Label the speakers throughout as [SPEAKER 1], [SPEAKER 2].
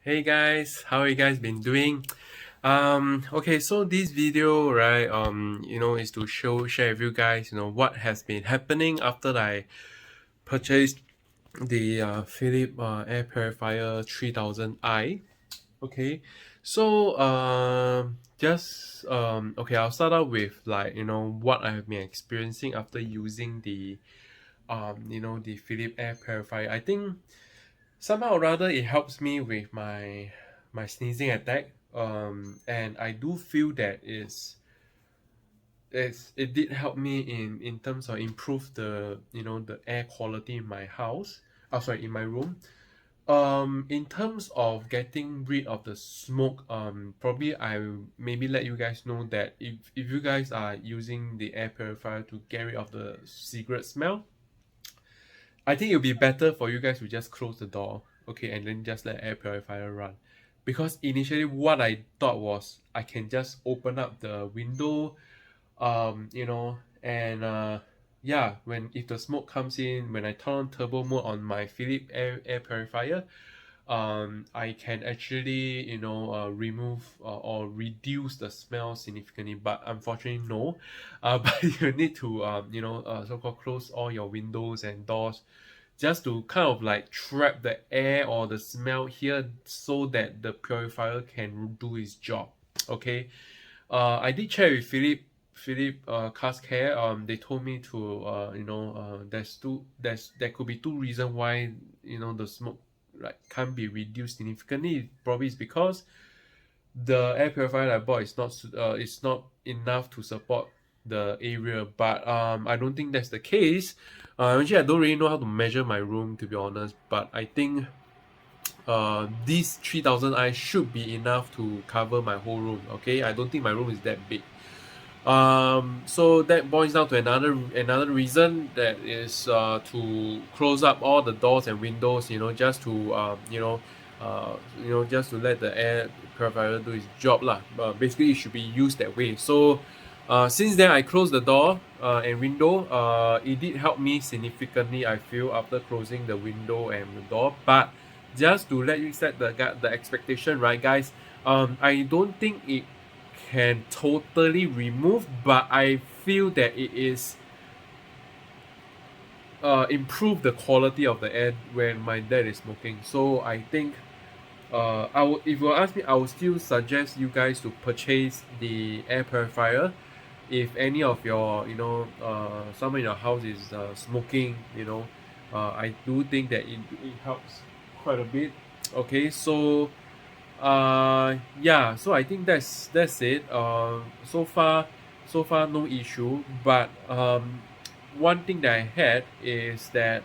[SPEAKER 1] Hey guys, how you guys been doing? Okay, so this video, right, is to share with you guys, what has been happening after I purchased the Philips air purifier 3000i. Okay, so okay, I'll start out with like what I have been experiencing after using the Philips air purifier. I think somehow or rather it helps me with my sneezing attack, and I do feel that it did help me in terms of improve the air quality in my house, sorry, in my room. In terms of getting rid of the smoke, probably I will maybe let you guys know that if you guys are using the air purifier to get rid of the cigarette smell, I think it'll be better for you guys to just close the door, okay, and then just let air purifier run. Because initially what I thought was I can just open up the window, and yeah, when if the smoke comes in, when I turn on turbo mode on my Philips air purifier, I can actually remove or reduce the smell significantly. But unfortunately, no. But you need to so-called close all your windows and doors just to kind of like trap the air or the smell here so that the purifier can do its job. Okay. I did check with Philip Cast Care. They told me to there could be two reasons why the smoke like can't be reduced significantly. Probably it's because the air purifier that I bought is not enough to support the area. But I don't think that's the case. Actually, I don't really know how to measure my room, to be honest, but I think this 3000i should be enough to cover my whole room. Okay, I don't think my room is that big. So that boils down to another reason, that is to close up all the doors and windows, just to just to let the air purifier do its job lah. Basically, it should be used that way. So since then I closed the door and window. It did help me significantly, I feel, after closing the window and the door. But just to let you set the expectation, right, guys? I don't think it can totally remove, but I feel that it is improve the quality of the air when my dad is smoking. So I think if you ask me, I would still suggest you guys to purchase the air purifier if any of your someone in your house is smoking. I do think that it helps quite a bit. Okay, so yeah, so I think that's it. So far no issue. But one thing that I had is that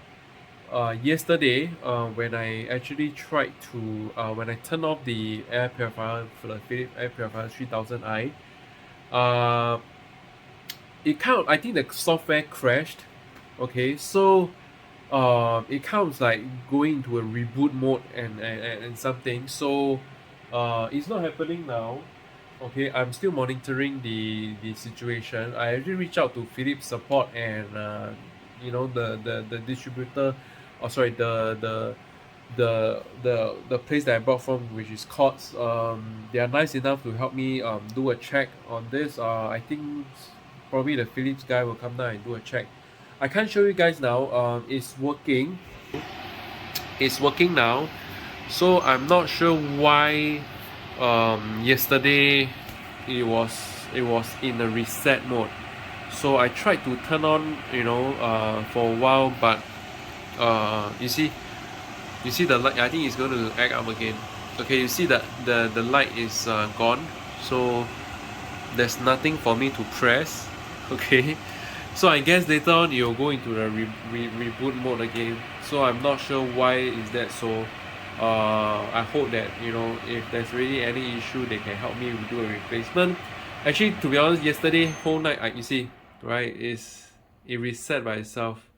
[SPEAKER 1] yesterday, when I actually tried to when I turned off the air purifier for the Philips air purifier 3000i, uh, it kind of, I think the software crashed. Okay, so it kind of like going into a reboot mode and something. So it's not happening now. Okay, I'm still monitoring the situation. I actually reached out to Philips support and the distributor, or sorry, the place that I bought from, which is Cots. They are nice enough to help me do a check on this. I think probably the Philips guy will come down and do a check. I can't show you guys now. It's working. It's working now. So I'm not sure why yesterday it was in a reset mode. So I tried to turn on for a while, but you see the light. I think it's going to act up again. Okay, you see that the light is gone. So there's nothing for me to press. Okay, so I guess later on you'll go into the reboot mode again. So I'm not sure why is that so. I hope that if there's really any issue, they can help me do a replacement. Actually, to be honest, yesterday whole night, you see, right, it reset by itself.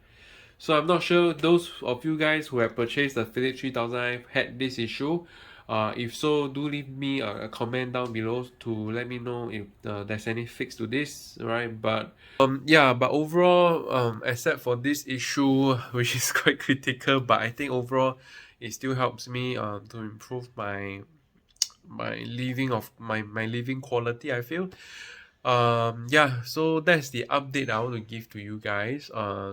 [SPEAKER 1] So I'm not sure those of you guys who have purchased the Philips 3000 had this issue. If so, do leave me a comment down below to let me know if there's any fix to this, right? But yeah, but overall, except for this issue, which is quite critical, but I think overall it still helps me to improve my living quality, I feel. Yeah, so that's the update I want to give to you guys.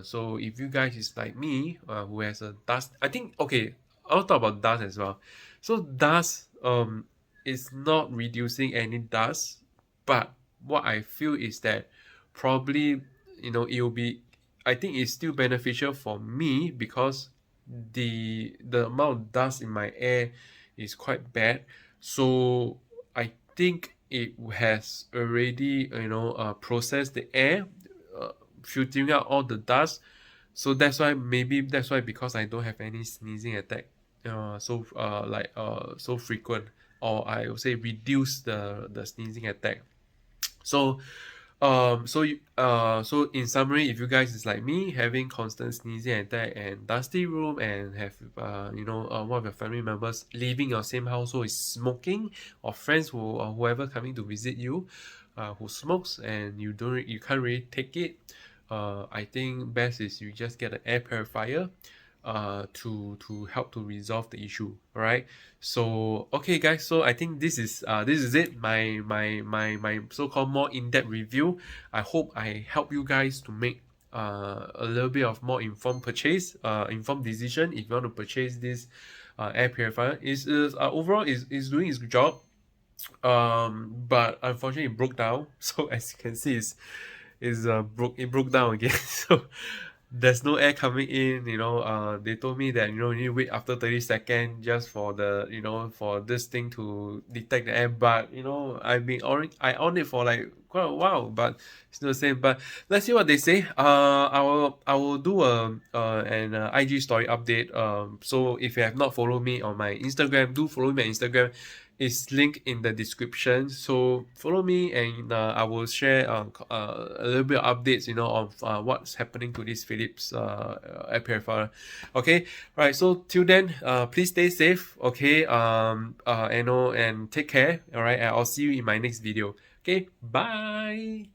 [SPEAKER 1] So if you guys is like me, who has a dust, I think, okay, I'll talk about dust as well. So dust is not reducing any dust, but what I feel is that probably, it will be, I think it's still beneficial for me because the amount of dust in my air is quite bad. So I think it has already, processed the air, uh, filtering out all the dust. So that's why because I don't have any sneezing attack, so frequent, or I would say reduce the sneezing attack. So so in summary, if you guys is like me, having constant sneezing attack and dusty room, and have one of your family members living your same household is smoking, or friends who or whoever coming to visit you, who smokes, and you can't really take it, I think best is you just get an air purifier to help to resolve the issue. All right, so okay guys, so I think this is it, my so-called more in-depth review. I hope I help you guys to make a little bit of more informed decision if you want to purchase this air purifier. Is overall is doing its job, but unfortunately it broke down. So as you can see, it broke down again. So there's no air coming in. They told me that you need to wait after 30 seconds just for for this thing to detect the air. But I on it for like quite a while, but it's not the same. But let's see what they say. I will do an IG story update. So if you have not followed me on my Instagram, do follow me on Instagram. It's linked in the description. So follow me, and I will share a little bit of updates, on what's happening to this Philips air purifier. Okay, right. So till then, please stay safe. Okay, and take care. All right, and I'll see you in my next video. Okay, bye.